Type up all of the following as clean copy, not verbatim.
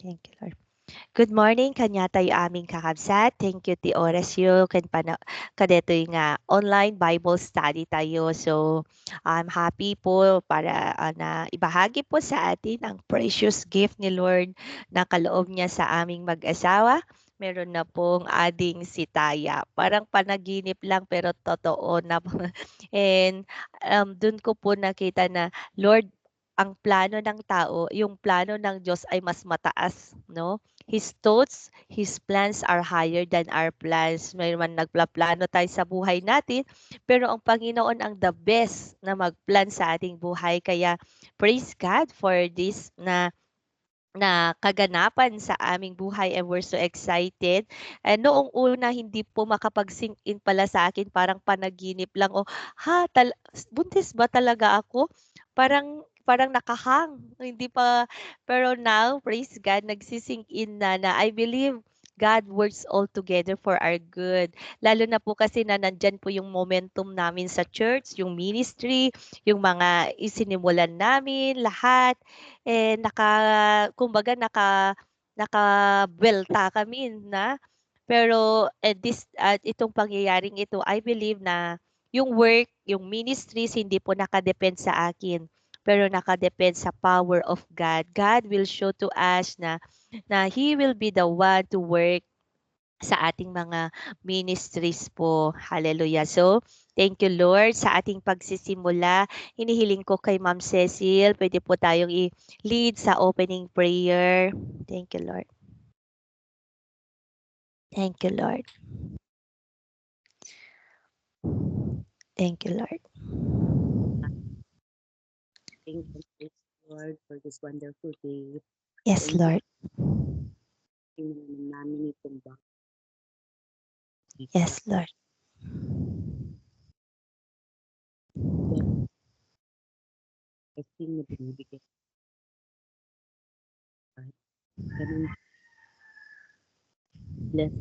Thank you, Lord. Good morning, kanya tayo aming kakabsat. Thank you, ti oras yu. Kadetoy nga online Bible study tayo. So, I'm happy po para na ibahagi po sa atin ang precious gift ni Lord na kaloob niya sa aming mag-asawa. Meron na pong ading si Taya. Parang panaginip lang pero totoo na. And dun ko po nakita na, Lord, ang plano ng tao, yung plano ng Diyos ay mas mataas, no? His thoughts, His plans are higher than our plans. May man nagplaplano tayo sa buhay natin, pero ang Panginoon ang the best na magplan sa ating buhay. Kaya praise God for this na kaganapan sa aming buhay and we're so excited. And noong una, hindi po makapag-sink in pala sa akin, parang panaginip lang o buntis ba talaga ako? Parang nakahang, hindi pa, pero now, praise God, nagsisink in na I believe God works all together for our good. Lalo na po kasi na nandyan po yung momentum namin sa church, yung ministry, yung mga isinimulan namin, lahat. Eh, kumbaga nakabuelta kami na. Pero itong pangyayaring ito, I believe na yung work, yung ministries, hindi po nakadepend sa akin, pero nakadepend sa power of God. God will show to us na He will be the one to work sa ating mga ministries po. Hallelujah. So, thank you Lord sa ating pagsisimula. Hinihiling ko kay Ma'am Cecil, pwede po tayong i-lead sa opening prayer. Thank you Lord. Thank you Lord. Thank you Lord. Thank you, praise Lord, for this wonderful day. Yes Thank Lord. you namin itong Yes Lord. blessing na binibigay. Ganun, bless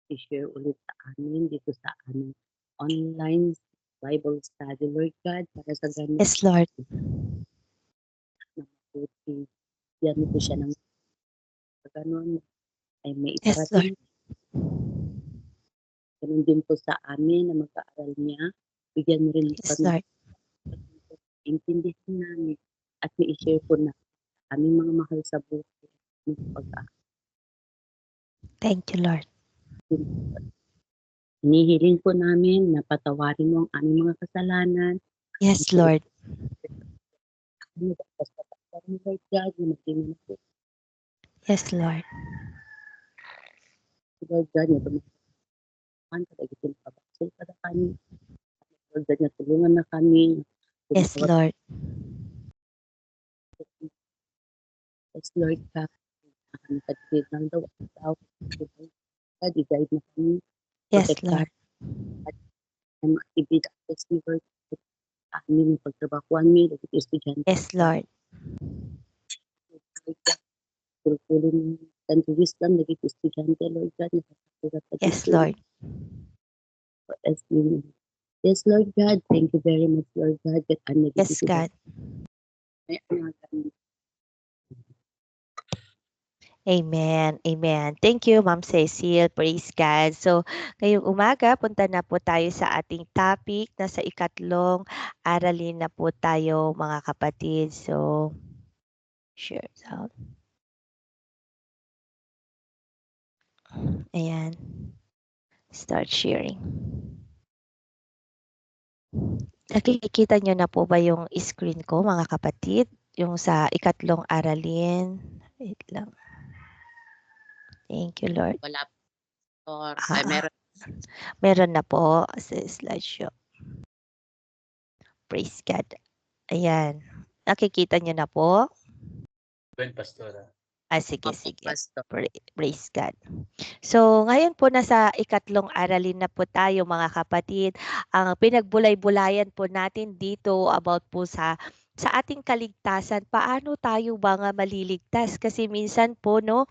i-share ulit sa amin dito sa aming online Bible study, Lord God, para sa ganun Yes Lord. na mabuti. Yan po siya ng ganun ay may Yes Lord. iparating. Ganun din po sa amin na mag-aaral niya. Bigyan mo rin Yes kami Lord. intindihin namin at may-share po na aming mga mahal sa buhay ng pag-aaral. Thank you Lord. Hinihiling po namin na patawarin mo ang aming mga kasalanan. Yes Lord. Basta patawarin mo, Lord God, na maging po. Yes Lord. Lord God, na tumakan, patagitin pabaksil para kami. Lord God, na tulungan na kami. Yes Lord. Yes, Lord God, na kami pagkid ng daw. God, i-guide na kami. Yes Protektahan Lord. ang mga activity access ni Lord. Amin ang pagtrabakuan mi, dagiti estudyante. Yes Lord. Tulong tanto wisdom, dagiti estudyante, Lord God, nakasulat sa Yes Lord. Yes, Lord God, thank you very much, Lord God, that I'm Yes God. Amen. Amen. Thank you, Ma'am Cecil. Praise God. So, ngayong umaga, punta na po tayo sa ating topic. Nasa ikatlong aralin na po tayo, mga kapatid. So, share out. Ayan. Start sharing. Nakikita nyo na po ba yung screen ko, mga kapatid? Yung sa ikatlong aralin. Wait lang. Thank you, Lord. Wala po. Meron na po sa slideshow. Praise God. Ayan. Nakikita nyo na po? Pastora. Sige. Pastor. Praise God. So, ngayon po nasa ikatlong aralin na po tayo, mga kapatid. Ang pinagbulay-bulayan po natin dito about po sa ating kaligtasan. Paano tayo ba nga maliligtas? Kasi minsan po, no,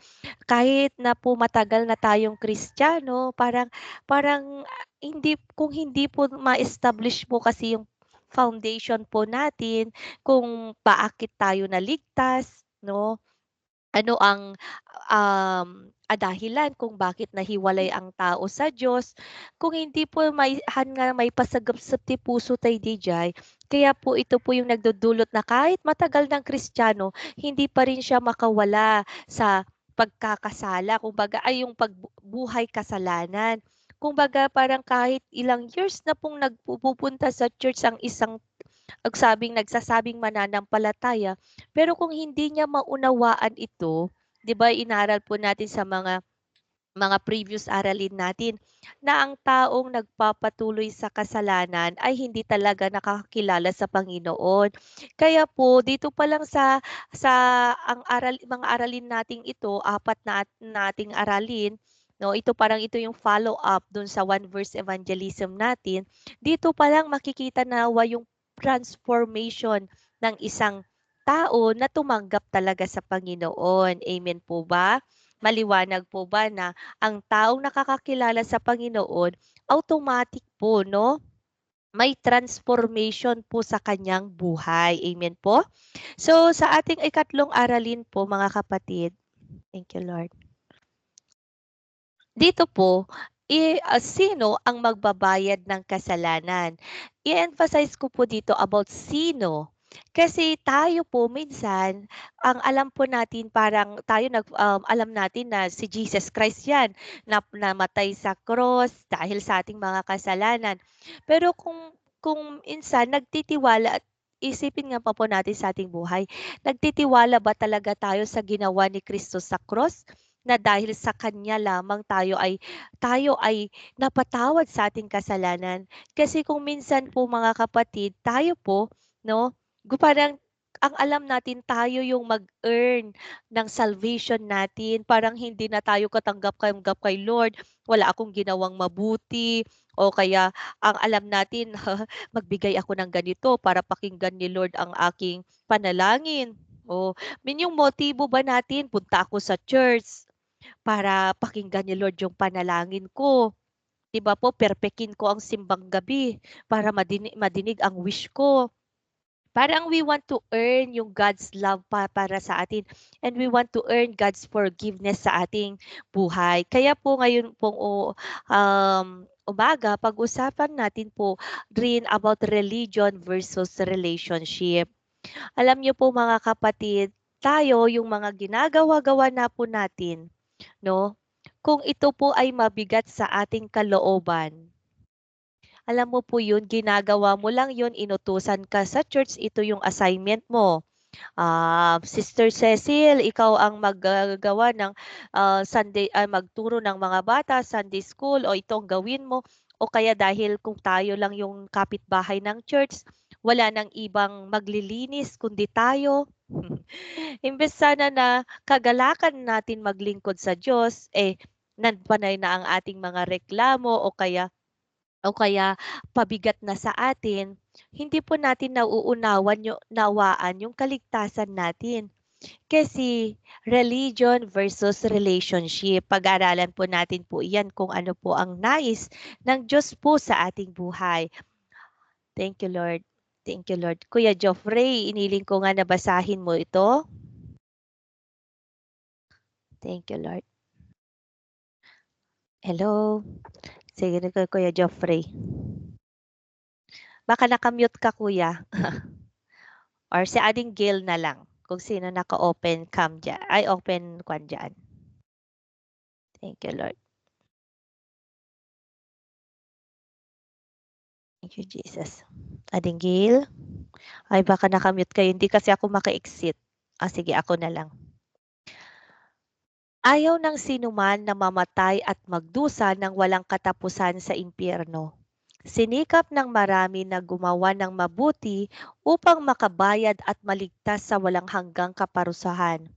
kahit na po matagal na tayong Kristiyano, parang kung hindi po ma-establish po kasi yung foundation po natin kung bakit tayo naligtas, no? ano ang dahilan kung bakit nahiwalay ang tao sa Diyos. Kung hindi po may pasagap-sap ti puso tayo dijay, kaya po ito po yung nagdudulot na kahit matagal ng Kristiyano, hindi pa rin siya makawala sa pagkakasala, kumbaga ay yung pagbuhay kasalanan. Kumbaga parang kahit ilang years na pong nagpupunta sa church ang isang nagsasabing mananampalataya, pero kung hindi niya maunawaan ito, 'di ba inaral po natin sa mga previous aralin natin na ang taong nagpapatuloy sa kasalanan ay hindi talaga nakakakilala sa Panginoon. Kaya po dito pa lang sa mga aralin nating ito, apat na nating aralin, no, ito yung follow up dun sa one verse evangelism natin. Dito pa lang makikita nawa yung transformation ng isang tao na tumanggap talaga sa Panginoon. Amen po ba? Maliwanag po ba na ang taong nakakakilala sa Panginoon, automatic po, no? May transformation po sa kanyang buhay. Amen po? So, sa ating ikatlong aralin po, mga kapatid, thank you, Lord. Dito po, sino ang magbabayad ng kasalanan? I-emphasize ko po dito about sino. Kasi tayo po minsan, ang alam po natin parang tayo alam natin na si Jesus Christ yan, na namatay sa cross dahil sa ating mga kasalanan. Pero kung minsan nagtitiwala at isipin nga pa po natin sa ating buhay, nagtitiwala ba talaga tayo sa ginawa ni Kristo sa cross? Na dahil sa kanya lamang tayo ay napatawad sa ating kasalanan. Kasi kung minsan po mga kapatid, tayo po, no, parang ang alam natin tayo yung mag-earn ng salvation natin. Parang hindi na tayo katanggap-tanggap kay Lord. Wala akong ginawang mabuti. O kaya ang alam natin, magbigay ako ng ganito para pakinggan ni Lord ang aking panalangin. O, yung motibo ba natin, punta ako sa church para pakinggan ni Lord yung panalangin ko. 'Di ba po, perpekin ko ang simbang gabi para madinig ang wish ko. Parang we want to earn yung God's love para sa atin, and we want to earn God's forgiveness sa ating buhay. Kaya po ngayon pong umaga, pag-usapan natin po rin about religion versus relationship. Alam niyo po mga kapatid, tayo yung mga ginagawa-gawa na po natin, 'no, kung ito po ay mabigat sa ating kalooban, alam mo po yun, ginagawa mo lang yun, inutusan ka sa church, ito yung assignment mo. Sister Cecil, ikaw ang maggagawa ng magturo ng mga bata, Sunday school, o itong gawin mo. O kaya dahil kung tayo lang yung kapitbahay ng church, wala nang ibang maglilinis kundi tayo. Imbes sana na kagalakan natin maglingkod sa Diyos, nanpanay na ang ating mga reklamo o kaya pabigat na sa atin, hindi po natin nawaan yung kaligtasan natin. Kasi religion versus relationship, pag-aralan po natin po iyan kung ano po ang nais ng Diyos po sa ating buhay. Thank you, Lord. Thank you, Lord. Kuya Joffrey, iniling ko nga na basahin mo ito. Thank you, Lord. Hello. Sige na Kuya Joffrey. Baka nakamute ka, Kuya. Or si Ading Gail na lang kung sino naka-open cam dyan. Ay, open kwan dyan. Thank you, Lord. Thank you, Jesus. Ading Gail? Ay, baka nakamute kayo. Hindi kasi ako maka-exit. Sige, ako na lang. Ayaw ng sinuman na mamatay at magdusa ng walang katapusan sa impyerno. Sinikap ng marami na gumawa ng mabuti upang makabayad at maligtas sa walang hanggang kaparusahan.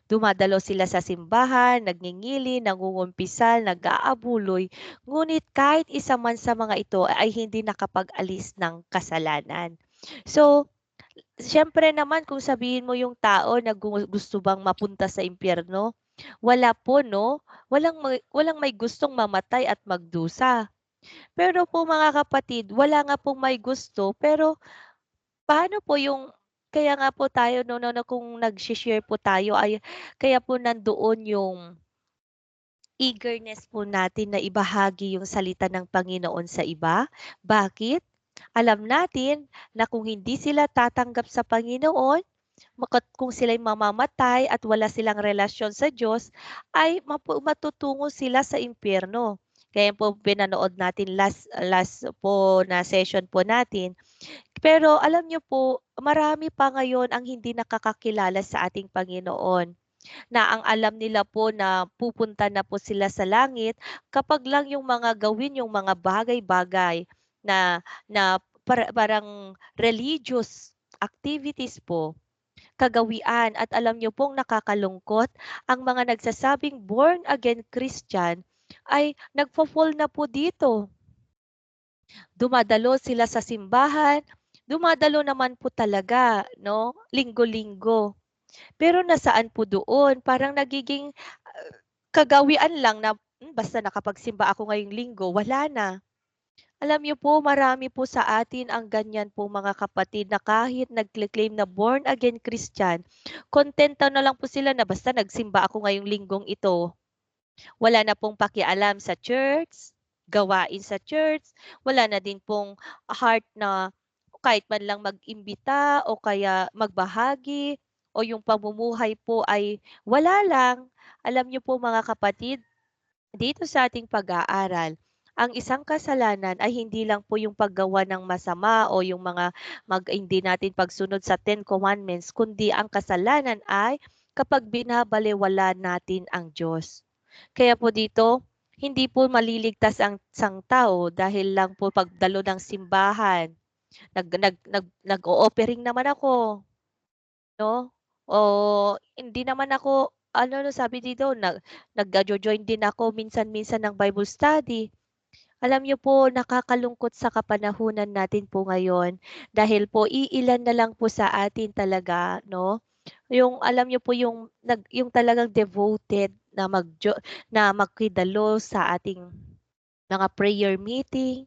Dumadalo sila sa simbahan, nagngingili, nangungumpisal, nag-aabuloy, ngunit kahit isa man sa mga ito ay hindi nakapag-alis ng kasalanan. So, siyempre naman kung sabihin mo yung tao na gusto bang mapunta sa impyerno, wala po, no? Walang may gustong mamatay at magdusa. Pero po mga kapatid, wala nga pong may gusto, pero paano po yung kaya nga po tayo kung nagshi-share po tayo ay kaya po nandoon yung eagerness po natin na ibahagi yung salita ng Panginoon sa iba. Bakit? Alam natin na kung hindi sila tatanggap sa Panginoon, kung sila'y mamamatay at wala silang relasyon sa Diyos, ay matutungo sila sa impyerno. Kaya po pinanood natin last po na session po natin. Pero alam niyo po, marami pa ngayon ang hindi nakakakilala sa ating Panginoon na ang alam nila po na pupunta na po sila sa langit kapag lang yung mga gawin yung mga bagay-bagay na parang religious activities po, kagawian. At alam niyo pong nakakalungkot, ang mga nagsasabing born again Christian ay nagfo-fall na po dito. Dumadalo sila sa simbahan, dumadalo naman po talaga, no? Linggo-linggo. Pero nasaan po doon? Parang nagiging kagawian lang na basta nakapagsimba ako ngayong linggo, wala na. Alam niyo po, marami po sa atin ang ganyan po mga kapatid na kahit nagclaim na born again Christian, kontento na lang po sila na basta nagsimba ako ngayong linggong ito. Wala na pong pakialam sa church, gawain sa church, wala na din pong heart na kahit man lang mag-imbita o kaya magbahagi o yung pamumuhay po ay wala lang. Alam niyo po mga kapatid, dito sa ating pag-aaral, ang isang kasalanan ay hindi lang po yung paggawa ng masama o yung mga hindi natin pagsunod sa 10 Commandments, kundi ang kasalanan ay kapag binabalewala natin ang Diyos. Kaya po dito, hindi po maliligtas ang isang tao dahil lang po pagdalo ng simbahan. Nag-o-offering naman ako, 'no? O hindi naman ako ano 'no, sabi dito nagjo-join din ako minsan-minsan ng Bible study. Alam niyo po, nakakalungkot sa kapanahunan natin po ngayon dahil po iilan na lang po sa atin talaga, 'no? Yung alam niyo po yung talagang devoted na na makidalo sa ating mga prayer meeting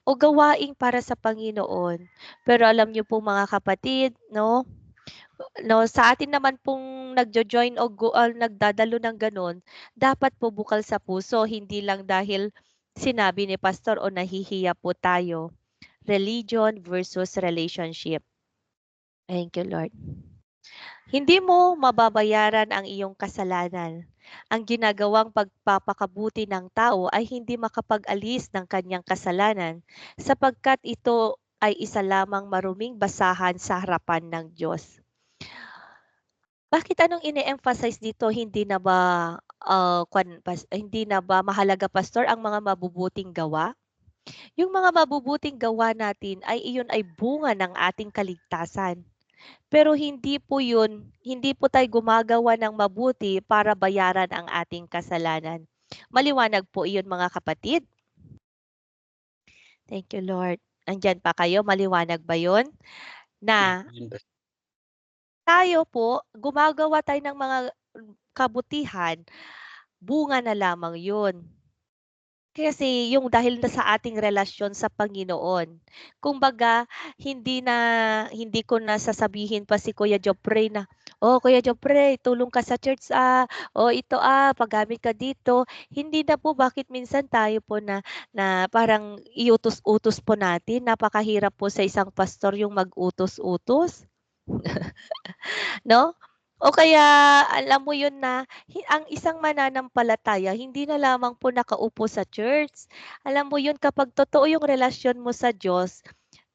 o gawaing para sa Panginoon. Pero alam niyo po mga kapatid, 'no, sa atin naman pong nagjo-join o nagdadalo ng gano'n, dapat po bukal sa puso, hindi lang dahil sinabi ni pastor o nahihiya po tayo. Religion versus relationship. Thank you, Lord. Hindi mo mababayaran ang iyong kasalanan. Ang ginagawang pagpapakabuti ng tao ay hindi makapag-alis ng kanyang kasalanan, sapagkat ito ay isa lamang maruming basahan sa harapan ng Diyos. Bakit anong ine-emphasize dito, hindi na ba, hindi na ba mahalaga pastor ang mga mabubuting gawa? Yung mga mabubuting gawa natin ay iyon ay bunga ng ating kaligtasan. Pero hindi po tayo gumagawa ng mabuti para bayaran ang ating kasalanan. Maliwanag po iyon mga kapatid? Thank you Lord. Andiyan pa kayo, maliwanag ba yun? Na tayo po, gumagawa tayo ng mga kabutihan, bunga na lamang yun. Kasi yung dahil na sa ating relasyon sa Panginoon. Kumbaga, hindi ko na sasabihin pa si Kuya Jopre na, "Oh, Kuya Jopre, tulong ka sa church, oh, ito, paggamit ka dito." Hindi na po, bakit minsan tayo po na parang iutos-utos po natin. Napakahirap po sa isang pastor yung mag-utos-utos. 'No? O kaya alam mo yun na ang isang mananampalataya hindi na lamang po nakaupo sa church. Alam mo yun, kapag totoo yung relasyon mo sa Diyos,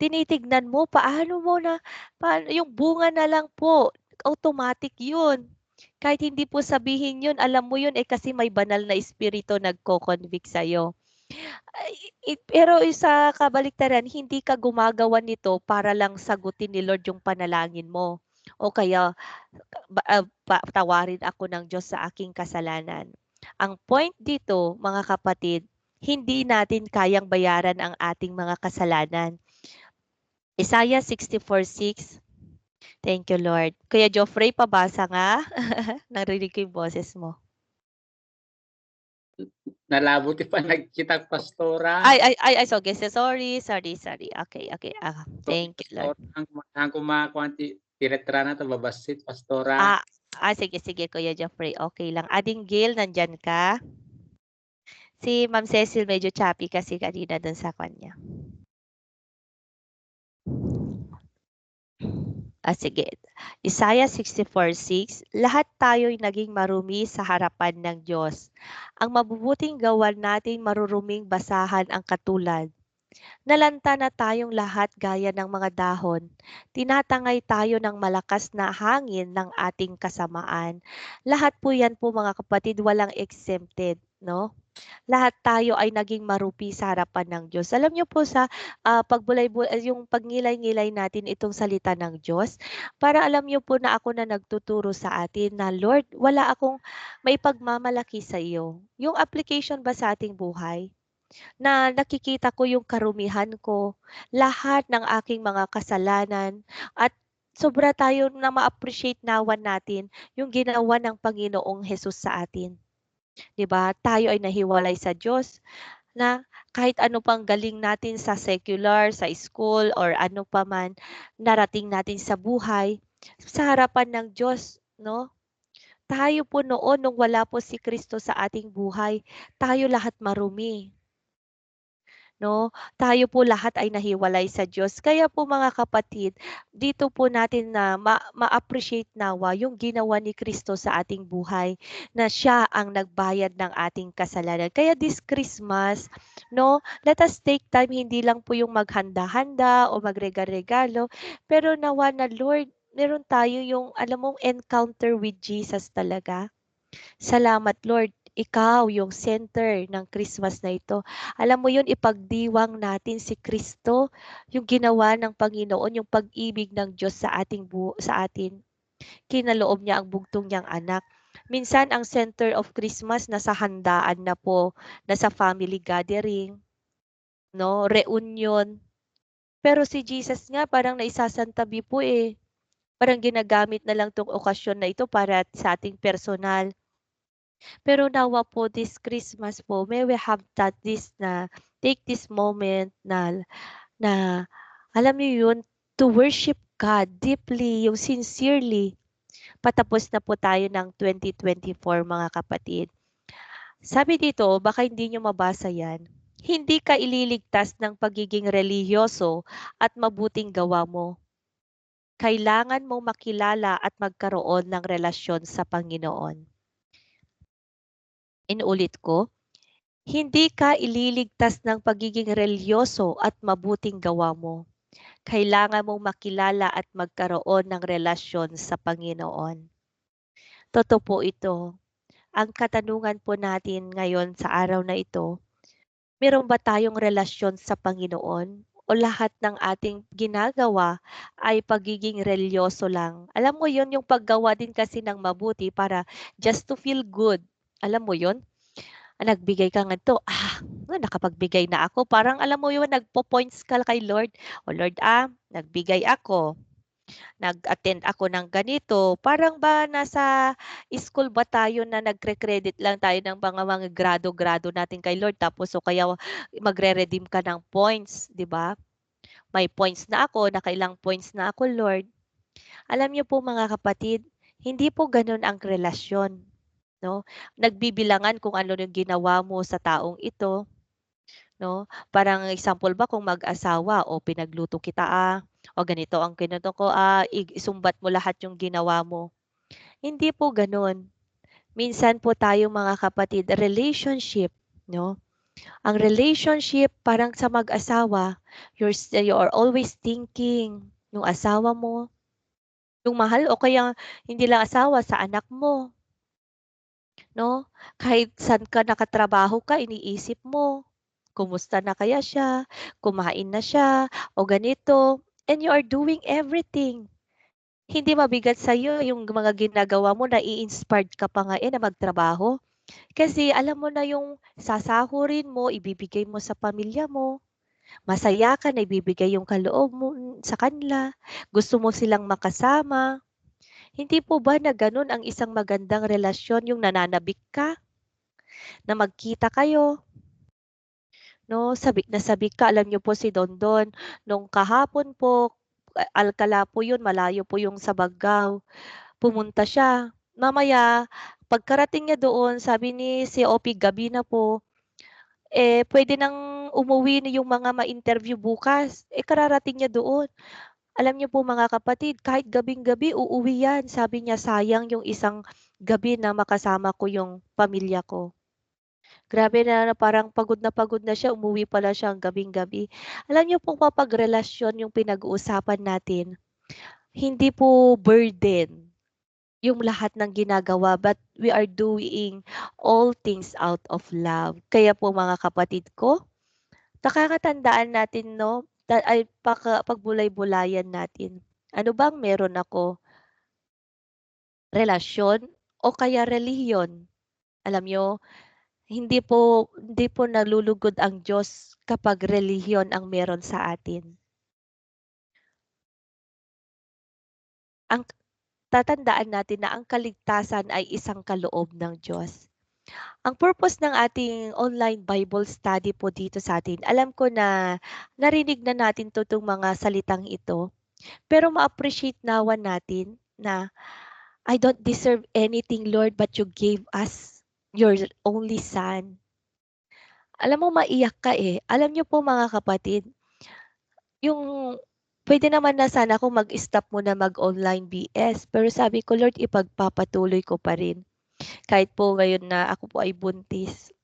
tinitignan mo paano yung bunga na lang po, automatic yun. Kahit hindi po sabihin yun, alam mo yun, kasi may banal na espiritu nagko-convict sa'yo. Pero sa kabaliktaran, hindi ka gumagawa nito para lang sagutin ni Lord yung panalangin mo o kaya patawarin ako ng Diyos sa aking kasalanan. Ang point dito, mga kapatid, hindi natin kayang bayaran ang ating mga kasalanan. Isaiah 64:6. Thank you, Lord. Kuya Joffrey, pabasa nga. Narinig ko yung boses mo. Nalabuti pa nagkita pastora. Sorry. Okay. Thank you, Lord. Ang kumakwanti Tira-tira na 'to babasit, pastora. Sige Kuya Jeffrey, okay lang. Ading Gail, nandyan ka? Si Ma'am Cecil medyo choppy kasi kanina dun sa kanya. Sige. Isaiah 64:6, lahat tayo'y naging marumi sa harapan ng Diyos. Ang mabubuting gawa natin maruruming basahan ang katulad. Nalanta na tayong lahat gaya ng mga dahon. Tinatangay tayo ng malakas na hangin ng ating kasamaan. Lahat po yan po mga kapatid, walang exempted, no? Lahat tayo ay naging marupi sa harapan ng Diyos. Alam niyo po sa yung pagngilay-ngilay natin itong salita ng Diyos, para alam niyo po na ako na nagtuturo sa atin na Lord, wala akong maipagmamalaki sa iyo. Yung application ba sa ating buhay? Na nakikita ko yung karumihan ko, lahat ng aking mga kasalanan at sobra tayo na ma-appreciate nawan natin yung ginawa ng Panginoong Hesus sa atin. 'Di ba? Tayo ay nahiwalay sa Diyos na kahit ano pang galing natin sa secular, sa school or ano pa man narating natin sa buhay, sa harapan ng Diyos, no? Tayo po noon nung wala po si Kristo sa ating buhay, tayo lahat marumi. No, tayo po lahat ay nahiwalay sa Diyos. Kaya po mga kapatid, dito po natin na ma-appreciate nawa yung ginawa ni Kristo sa ating buhay, na siya ang nagbayad ng ating kasalanan. Kaya this Christmas, no, let us take time, hindi lang po yung maghanda-handa o magregalo, pero nawa na Lord, meron tayo yung alam mong encounter with Jesus talaga. Salamat Lord, ikaw yung center ng Christmas na ito. Alam mo yun, ipagdiwang natin si Kristo, yung ginawa ng Panginoon, yung pag-ibig ng Diyos sa sa atin. Kinaloob niya ang bugtong niyang anak. Minsan ang center of Christmas nasa handaan na po, nasa family gathering, no, reunion. Pero si Jesus nga parang naisasantabi po eh. Parang ginagamit na lang tong okasyon na ito para sa ating personal. Pero nawa po this Christmas po, may we have that this na take this moment na alam niyo yun, to worship God deeply, yung sincerely. Patapos na po tayo ng 2024 mga kapatid. Sabi dito, baka hindi nyo mabasa yan. Hindi ka ililigtas ng pagiging relihiyoso at mabuting gawa mo. Kailangan mong makilala at magkaroon ng relasyon sa Panginoon. Inuulit ko, hindi ka ililigtas ng pagiging relihiyoso at mabuting gawa mo. Kailangan mong makilala at magkaroon ng relasyon sa Panginoon. Totoo po ito. Ang katanungan po natin ngayon sa araw na ito, meron ba tayong relasyon sa Panginoon? O lahat ng ating ginagawa ay pagiging reliyoso lang? Alam mo yon, yung paggawa din kasi ng mabuti para just to feel good. Alam mo yon? Nagbigay ka nito, nakapagbigay na ako. Parang alam mo yun, nagpo-points ka kay Lord. O Lord, nagbigay ako. Nag-attend ako ng ganito. Parang ba nasa school ba tayo na nagre-credit lang tayo ng mga grado-grado natin kay Lord. Tapos o kaya magre-redeem ka ng points, di ba? May points na ako, nakailang points na ako, Lord. Alam niyo po mga kapatid, hindi po ganun ang relasyon. No? Nagbibilangan kung ano yung ginawa mo sa taong ito, no? Parang example ba kung mag-asawa o pinagluto kita o ganito ang kinuto ko isumbat mo lahat yung ginawa mo. Hindi po ganoon. Minsan po tayo mga kapatid, relationship, no? Ang relationship parang sa mag-asawa, you are always thinking yung asawa mo, yung mahal o kaya hindi lang asawa sa anak mo. No? Kahit saan ka nakatrabaho ka, iniisip mo, kumusta na kaya siya, kumain na siya, o ganito. And you are doing everything. Hindi mabigat sa iyo yung mga ginagawa mo, nai-inspired ka pa nga na magtrabaho. Kasi alam mo na yung sasahurin mo, ibibigay mo sa pamilya mo. Masaya ka na ibibigay yung kaloob mo sa kanila. Gusto mo silang makasama. Hindi po ba na ganun ang isang magandang relasyon, yung nananabik ka? Na magkita kayo, no? Sabik na sabik ka. Alam niyo po si Dondon, nung kahapon po, Alcala po yun, malayo po yung Sabagao. Pumunta siya. Mamaya, pagkarating niya doon, sabi ni COP, gabi na po, pwede nang umuwi na yung mga ma-interview bukas. Kararating niya doon. Alam niyo po mga kapatid, kahit gabing-gabi uuwi yan. Sabi niya, sayang yung isang gabi na makasama ko yung pamilya ko. Grabe na parang pagod na siya, umuwi pala siya gabing-gabi. Alam niyo po kapag relasyon yung pinag-uusapan natin, hindi po burden yung lahat ng ginagawa, but we are doing all things out of love. Kaya po mga kapatid ko, nakakatandaan natin 'no, pagbulay-bulayan natin. Ano bang meron ako, relasyon o kaya relihiyon? Alam niyo, hindi po nalulugod ang Diyos kapag relihiyon ang meron sa atin. Ang tatandaan natin na ang kaligtasan ay isang kaloob ng Diyos. Ang purpose ng ating online Bible study po dito sa atin, alam ko na narinig na natin 'tong mga salitang ito, pero ma-appreciate nawa natin na, "I don't deserve anything Lord, but you gave us your only son." Alam mo maiyak ka, Alam niyo po mga kapatid, yung puwede naman na sana akong mag-stop muna mag-online BS, pero sabi ko, "Lord, ipagpapatuloy ko pa rin." Kahit po ngayon na ako po ay buntis.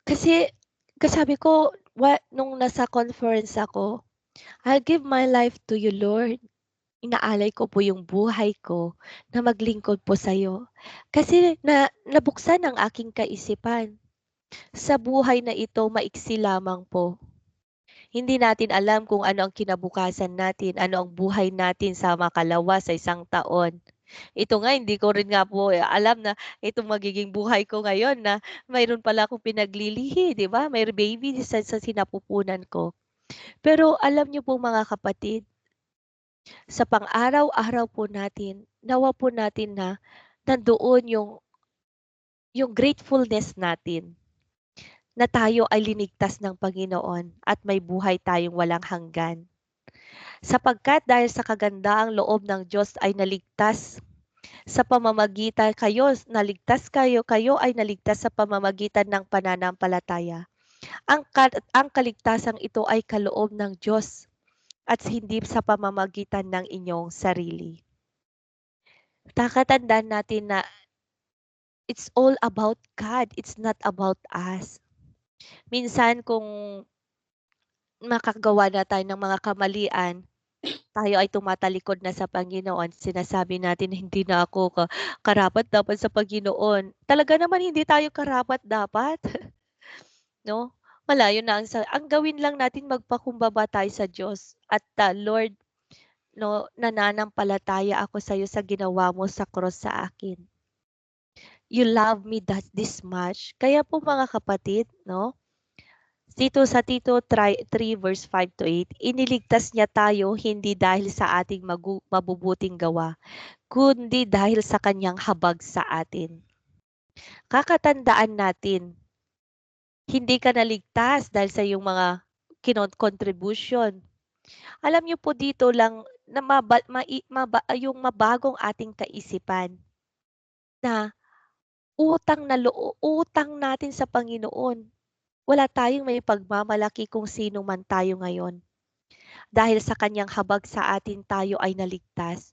Kasi sabi ko nung nasa conference ako, "I'll give my life to you Lord." Inaalay ko po yung buhay ko na maglingkod po sa'yo. Kasi nabuksan ang aking kaisipan. Sa buhay na ito maiksi lamang po. Hindi natin alam kung ano ang kinabukasan natin, ano ang buhay natin sa makalawa sa isang taon. Ito nga hindi ko rin nga po alam na itong magiging buhay ko ngayon na mayroon pala akong pinaglilihi, 'di ba? May baby sa sinapupunan ko. Pero alam niyo po mga kapatid, sa pang-araw-araw po natin, nawa po natin na nandoon yung gratefulness natin na tayo ay linigtas ng Panginoon at may buhay tayong walang hanggan. Sapagkat dahil sa kagandaang loob ng Diyos ay naligtas sa pamamagitan kayo ay naligtas sa pamamagitan ng pananampalataya. Ang kaligtasang ito ay kaloob ng Diyos at hindi sa pamamagitan ng inyong sarili. Tatandaan natin na it's all about God, it's not about us. Minsan kung makagawa na tayo ng mga kamalian, tayo ay tumatalikod na sa Panginoon, sinasabi natin hindi na ako karapat-dapat sa Panginoon. Talaga naman hindi tayo karapat-dapat, 'no? Malayo na ang gawin lang natin magpakumbaba tayo sa Diyos at, Lord, 'no, nananampalataya ako sa iyo sa ginawa mo sa cross sa akin. You love me this much. Kaya po mga kapatid, 'no, sa Tito 3 verse 5 to 8, iniligtas niya tayo hindi dahil sa ating mabubuting gawa, kundi dahil sa kanyang habag sa atin. Kakatandaan natin, hindi ka naligtas dahil sa iyong mga contribution. Alam niyo po dito lang na yung mabagong ating kaisipan na utang natin sa Panginoon. Wala tayong may pagmamalaki kung sino man tayo ngayon. Dahil sa kanyang habag sa atin tayo ay naligtas.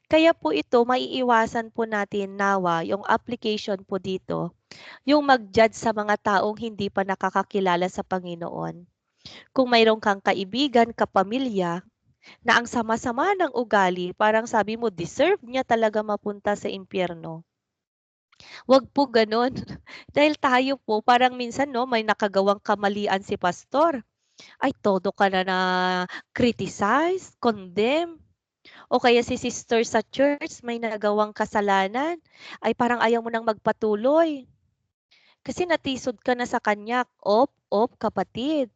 Kaya po ito, maiiwasan po natin nawa, yung application po dito, yung mag-judge sa mga taong hindi pa nakakakilala sa Panginoon. Kung mayroon kang kaibigan, kapamilya, na ang sama-sama ng ugali, parang sabi mo, deserve niya talaga mapunta sa impyerno. Wag po gano'n. Dahil tayo po, parang minsan 'no, may nakagawang kamalian si pastor, ay todo ka na criticize, condemn, o kaya si sister sa church may nagawang kasalanan, ay parang ayaw mo nang magpatuloy. Kasi natisod ka na sa kanya. Kapatid.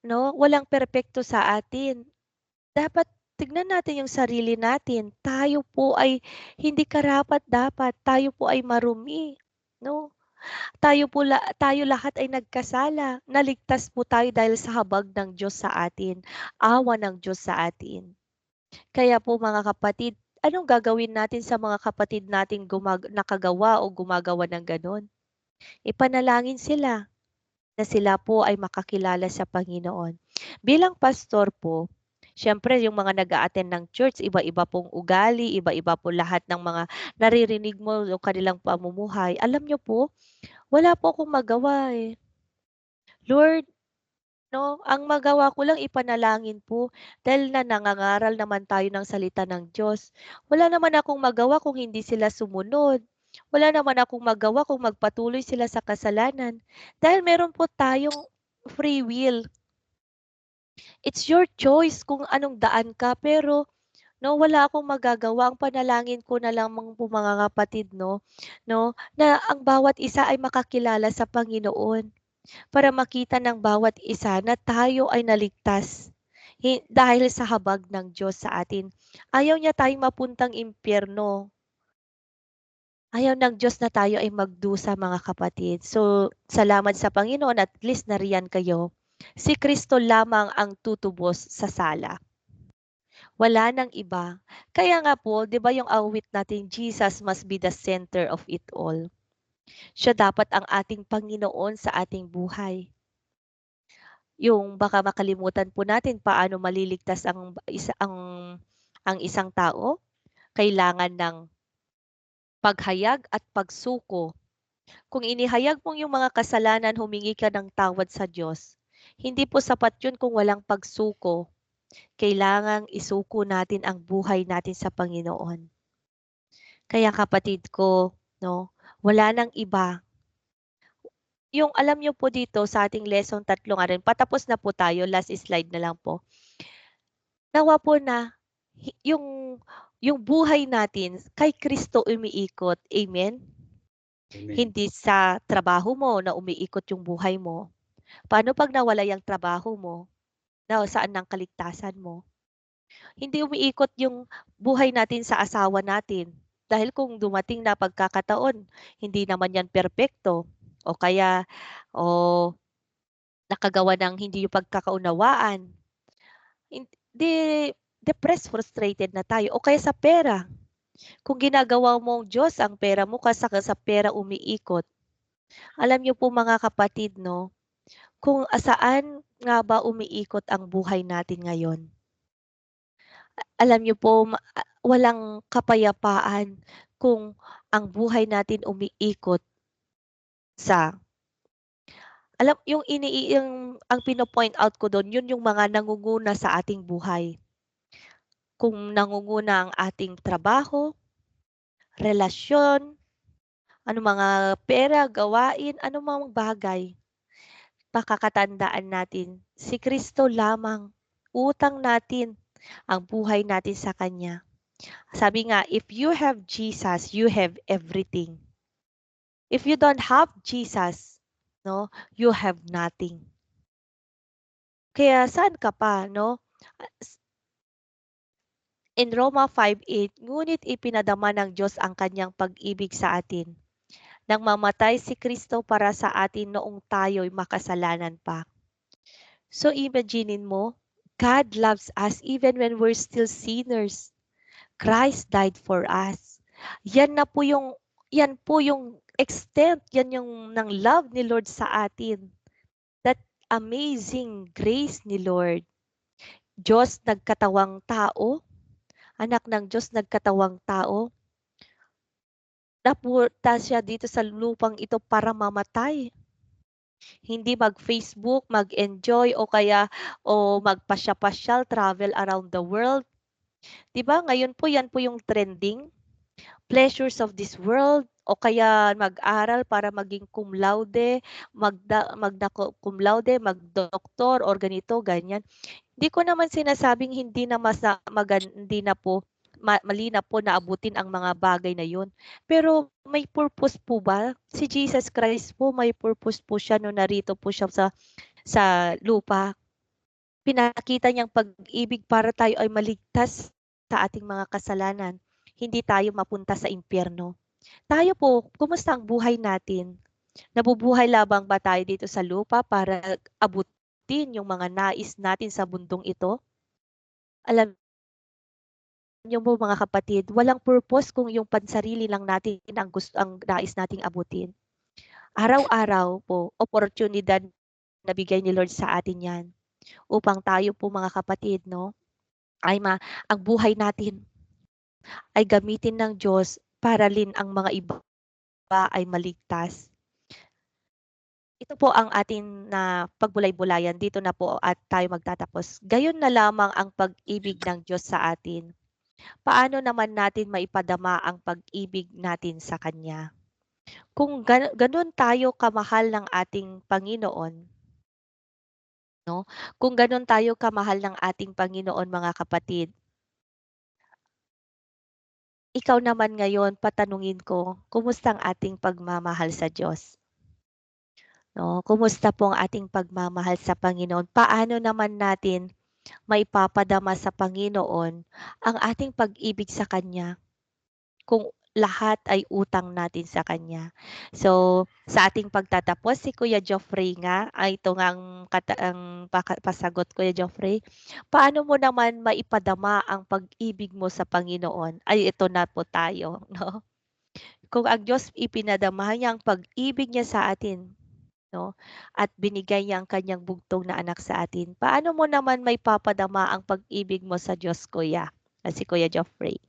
'No, walang perpekto sa atin. Dapat tignan natin yung sarili natin. Tayo po ay hindi karapat-dapat, tayo po ay marumi, 'no? Tayo lahat ay nagkasala. Naligtas po tayo dahil sa habag ng Diyos sa atin, awa ng Diyos sa atin. Kaya po mga kapatid, anong gagawin natin sa mga kapatid nating nakagawa o gumagawa ng gano'n? Ipanalangin sila na sila po ay makakilala sa Panginoon. Bilang pastor po, siyempre yung mga nag-a-attend ng church, iba-iba pong ugali, iba-iba po lahat ng mga naririnig mo yung kanilang pamumuhay. Alam niyo po, wala po akong magawa eh. Lord, no, ang magawa ko lang ipanalangin po dahil nangangaral naman tayo ng salita ng Diyos. Wala naman akong magawa kung hindi sila sumunod. Wala naman akong magawa kung magpatuloy sila sa kasalanan. Dahil meron po tayong free will. It's your choice kung anong daan ka, pero no, wala akong magagawa. Ang panalangin ko na lamang po mga kapatid, no, na ang bawat isa ay makakilala sa Panginoon para makita ng bawat isa na tayo ay naligtas dahil sa habag ng Diyos sa atin. Ayaw niya tayong mapuntang impyerno. Ayaw ng Diyos na tayo ay magdusa mga kapatid. So, salamat sa Panginoon at least nariyan kayo. Si Kristo lamang ang tutubos sa sala. Wala nang iba. Kaya nga po, 'di ba yung awit natin, Jesus must be the center of it all. Siya dapat ang ating Panginoon sa ating buhay. Yung baka makalimutan po natin paano maliligtas ang isang tao, kailangan ng paghayag at pagsuko. Kung inihayag mo yung mga kasalanan, humingi ka ng tawad sa Diyos. Hindi po sapat yun kung walang pagsuko. Kailangang isuko natin ang buhay natin sa Panginoon. Kaya kapatid ko, no, wala nang iba. Yung alam niyo po dito sa ating lesson 3 nga rin, patapos na po tayo, last slide na lang po. Nawa po na yung buhay natin kay Kristo umiikot. Amen? Amen. Hindi sa trabaho mo na umiikot yung buhay mo. Paano pag nawala yung trabaho mo? Saan ang kaligtasan mo? Hindi umiikot yung buhay natin sa asawa natin. Dahil kung dumating na pagkakataon, hindi naman yan perpekto. O kaya, nakagawa ng hindi yung pagkakaunawaan. Hindi, depressed, frustrated na tayo. O kaya sa pera. Kung ginagawa mong Diyos ang pera mo kasi sa pera umiikot. Alam niyo po mga kapatid, no, kung saan nga ba umiikot ang buhay natin ngayon. Alam niyo po, walang kapayapaan kung ang buhay natin umiikot sa ang pino-point out ko doon, yun yung mga nangunguna sa ating buhay. Kung nangunguna ang ating trabaho, relasyon, mga pera, gawain, anumang bagay. Pakakatandaan natin, si Kristo lamang, utang natin ang buhay natin sa Kanya. Sabi nga, if you have Jesus, you have everything. If you don't have Jesus, no, you have nothing. Kaya saan ka pa, no? In Roma 5:8, ngunit ipinadama ng Diyos ang kanyang pag-ibig sa atin nang mamatay si Kristo para sa atin noong tayo'y makasalanan pa. So imaginin mo, God loves us even when we're still sinners. Christ died for us. Yan po yung extent, yan yung ng love ni Lord sa atin. That amazing grace ni Lord. Diyos nagkatawang tao, anak ng Diyos nagkatawang tao. Napunta siya dito sa lupang ito para mamatay. Hindi mag-Facebook, mag-enjoy o magpasya-pasyal, travel around the world. 'Di ba? Ngayon po yan po yung trending. Pleasures of this world o kaya mag-aral para maging cum laude, magna cum laude, mag-doktor or ganito, ganyan. Hindi ko naman sinasabing hindi na hindi na po mali na po na abutin ang mga bagay na yun. Pero may purpose po ba? Si Jesus Christ po may purpose po siya nung narito po siya sa lupa. Pinakita niyang pag-ibig para tayo ay maligtas sa ating mga kasalanan. Hindi tayo mapunta sa impyerno. Tayo po, kumusta ang buhay natin? Nabubuhay lamang ba tayo dito sa lupa para abutin yung mga nais natin sa mundong ito? Alam niyo po mga kapatid, walang purpose kung yung pansarili lang natin ang nais nating abutin. Araw-araw po, oportunidad na bigay ni Lord sa atin 'yan upang tayo po mga kapatid 'no, ang buhay natin ay gamitin ng Diyos para rin ang mga iba ay maligtas. Ito po ang atin na pagbulay-bulayan, dito na po at tayo magtatapos. Gayon na lamang ang pag-ibig ng Diyos sa atin. Paano naman natin maipadama ang pag-ibig natin sa Kanya? Kung gano'n tayo kamahal ng ating Panginoon, 'no? Kung gano'n tayo kamahal ng ating Panginoon mga kapatid, ikaw naman ngayon patanungin ko, kumusta ang ating pagmamahal sa Diyos? 'No, kumusta po ang ating pagmamahal sa Panginoon? Paano naman natin maipapadama sa Panginoon ang ating pag-ibig sa Kanya kung lahat ay utang natin sa Kanya? So, sa ating pagtatapos, si Kuya Joffrey nga, ay ito nga ang pasagot, Kuya Joffrey. Paano mo naman maipadama ang pag-ibig mo sa Panginoon? Ay, ito na po tayo, 'no? Kung ang Diyos ipinadama niya ang pag-ibig niya sa atin, 'no, at binigay niya ang kanyang bugtong na anak sa atin, paano mo naman maipapadama ang pag-ibig mo sa Diyos, kuya? Si Kuya Joffrey.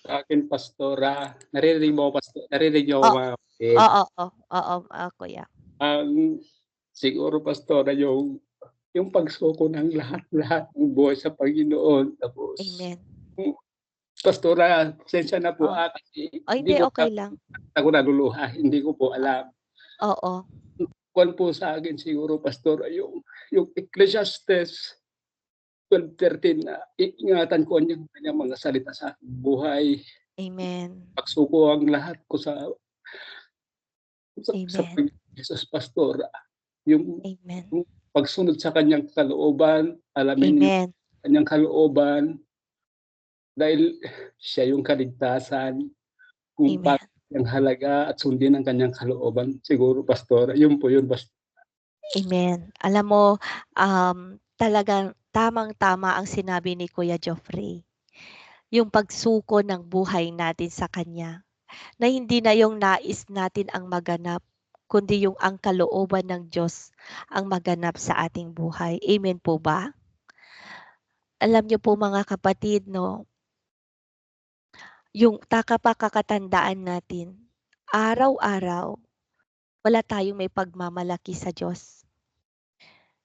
Sa akin, Pastora, naririnig mo ako, naririnig niyo ako, Oo, mga kapatid. oo, oo, kuya. Siguro, Pastora, yung pagsuko ng lahat-lahat ng buhay sa Panginoon. Tapos, Amen. Pastora, pasensya na po, Oh, kasi hindi hindi, ko okay lang. ako naluluha, hindi ko po alam. Oo, Kwan po sa akin siguro, Pastora, yung Ecclesiastes 12:13 na iingatan ko ang kanyang mga salita sa aking buhay. amen. Pagsuko ang lahat ko sa Amen. Jesus, Pastora, yung Amen. yung pagsunod sa kanyang kalooban, alamin yung Amen. kanyang kalooban, dahil siya yung kaligtasan, kung Amen. paano ang halaga at sundin ang kanyang kalooban. Siguro, Pastora, yun po yun, Amen. Alam mo, talagang tamang-tama ang sinabi ni Kuya Joffrey. Yung pagsuko ng buhay natin sa Kanya. Na hindi na yung nais natin ang maganap, kundi yung ang kalooban ng Diyos ang maganap sa ating buhay. Amen po ba? Alam niyo po mga kapatid 'no, yung pakakatandaan natin, araw-araw wala tayong may pagmamalaki sa Diyos.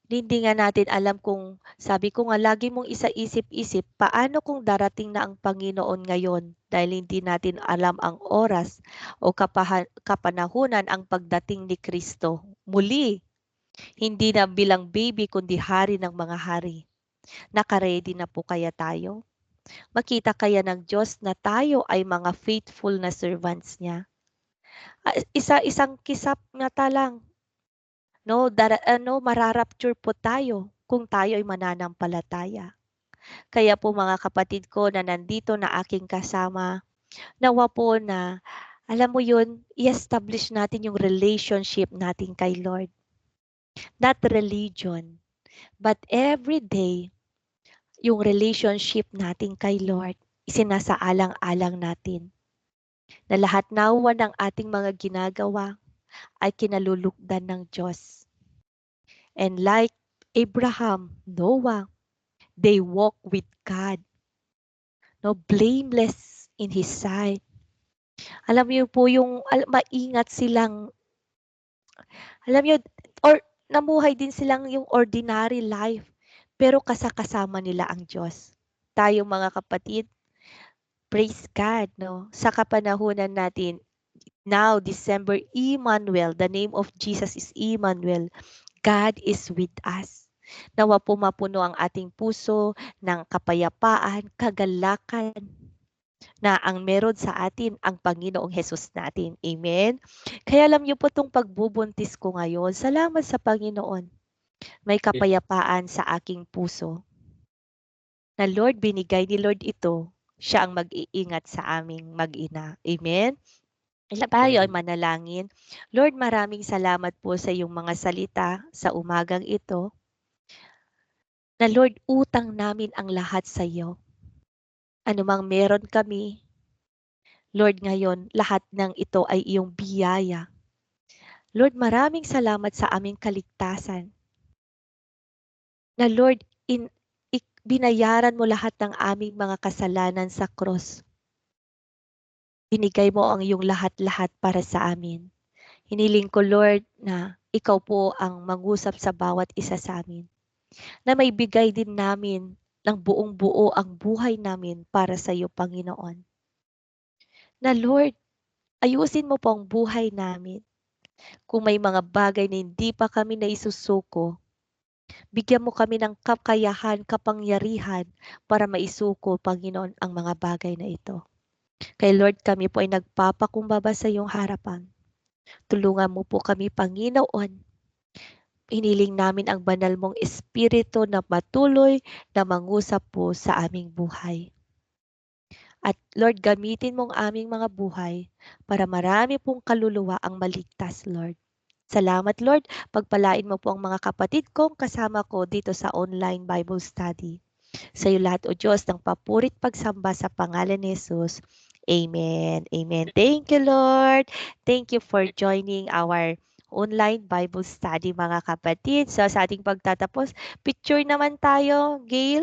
Hindi nga natin alam kung sabi ko nga lagi mong isa-isip-isip, paano kung darating na ang Panginoon ngayon dahil hindi natin alam ang oras o kapanahunan ang pagdating ni Kristo. Muli, hindi na bilang baby kundi hari ng mga hari. Naka-ready na po kaya tayo? Makita kaya ng Diyos na tayo ay mga faithful na servants niya? Isang kisap mata lang, no, mararapture po tayo kung tayo ay mananampalataya. Kaya po mga kapatid ko na nandito na aking kasama, nawa po na, alam mo yun, i-establish natin yung relationship natin kay Lord. Not religion, but every day, yung relationship natin kay Lord, isinasaalang-alang natin. Na lahat nawa ng ating mga ginagawa ay kinalulugdan ng Diyos. And like Abraham, Noah, they walk with God. No, blameless in His sight. Alam niyo po yung maingat silang, alam niyo, or namuhay din silang yung ordinary life, pero kasama nila ang Diyos. Tayo mga kapatid, praise God, no? Sa kapanahunan natin, now December, Emmanuel, the name of Jesus is Emmanuel. God is with us. Nawa po mapuno ang ating puso ng kapayapaan, kagalakan na ang meron sa atin ang Panginoong Hesus natin. Amen? Kaya alam niyo po itong pagbubuntis ko ngayon, salamat sa Panginoon. May kapayapaan sa aking puso. Na Lord, binigay ni Lord ito, siya ang mag-iingat sa aming mag-ina. Amen? Tayo ay manalangin. Lord, maraming salamat po sa iyong mga salita sa umagang ito. Na Lord, utang namin ang lahat sa iyo. Anumang meron kami, Lord, ngayon, lahat ng ito ay iyong biyaya. Lord, maraming salamat sa aming kaligtasan. Na Lord, binayaran mo lahat ng aming mga kasalanan sa cross. Binigay mo ang iyong lahat-lahat para sa amin. Hiniling ko, Lord, na ikaw po ang mangusap sa bawat isa sa amin. Na may bigay din namin ng buong buo ang buhay namin para sa iyo, Panginoon. Na Lord, ayusin mo po ang buhay namin. Kung may mga bagay na hindi pa kami naisusuko, bigyan mo kami ng kakayahan, kapangyarihan para maisuko, Panginoon, ang mga bagay na ito. Kay Lord, kami po ay nagpapakumbaba sa iyong harapan. Tulungan mo po kami, Panginoon. Hiniling namin ang banal mong espiritu na patuloy na mangusap po sa aming buhay. At Lord, gamitin mo ang aming mga buhay para marami pong kaluluwa ang maligtas, Lord. Salamat, Lord. Pagpalain mo po ang mga kapatid kong kasama ko dito sa online Bible study. Sa iyo lahat, O Diyos, ng papurit pagsamba sa pangalan ni Jesus. Amen. Amen. Thank you, Lord. Thank you for joining our online Bible study, mga kapatid. So, sa ating pagtatapos, picture naman tayo, Gail.